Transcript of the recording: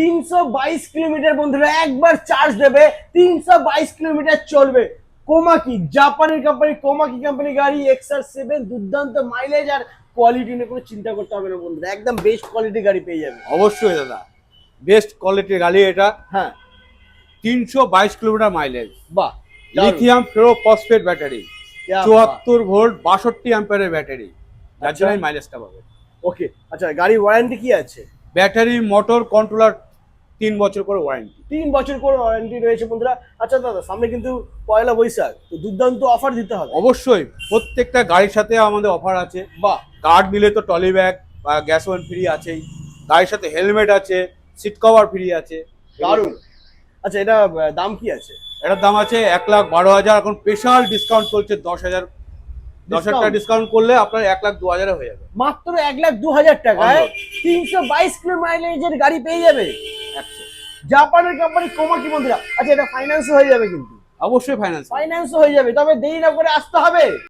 322 kilometre বন্ধুরা, একবার charge দেবে 322 কিলোমিটার চলবে। কোমাকি জাপানের কোম্পানি, কোমাকি কোম্পানি গাড়ি, XR7, দুর্দান্ত মাইলেজ আর কোয়ালিটি নিয়ে কোনো চিন্তা করতে হবে না বন্ধুরা, একদম বেস্ট কোয়ালিটি গাড়ি পেয়ে যাবে। অবশ্যই দাদা, বেস্ট কোয়ালিটির গাড়ি এটা। হ্যাঁ, 322 কিলোমিটার মাইলেজ, বাহ, লিথিয়াম ফেরো ফসফেট ব্যাটারি, 74 ভোল্ট 62 অ্যাম্পিয়ারের ব্যাটারি, যার জন্য মাইলেজটা পাবে। ওকে, আচ্ছা গাড়ির ওয়ারেন্টি কি আছে? ব্যাটারি, মোটর, কন্ট্রোলার 3 বছর করে ওয়ারেন্টি। 3 বছর করে ওয়ারেন্টি রয়েছে বন্ধুরা। আচ্ছা দাদা, সামনে কিন্তু পয়লা বৈশাখ, তো দুর্দান্ত অফার দিতে হবে। অবশ্যই প্রত্যেকটা গাড়ির সাথে আমাদের অফার আছে। বাহ, কার্ড নিলে তো টলি ব্যাগ বা গ্যাস ওভেন ফ্রি আছেই, গাড়ির সাথে হেলমেট আছে, সিট কভার ফ্রি আছে। দারুণ। আচ্ছা, এটা দাম কি আছে? এটার দাম আছে 1,12,000। এখন স্পেশাল ডিসকাউন্ট চলছে 10,000, 10,000 টাকা ডিসকাউন্ট করলে আপনার 1,02,000 হয়ে যাবে। মাত্র 1,02,000 টাকায় 322 কিলো মাইলেজের গাড়ি পেয়ে যাবে 100। জাপানের কোম্পানি কোমাকি বন্ধুরা। আচ্ছা, এটা ফাইন্যান্স হয়ে যাবে কিন্তু, অবশ্যই ফাইন্যান্স। ফাইন্যান্স হয়ে যাবে, তবে দেরি না করে আসতে হবে।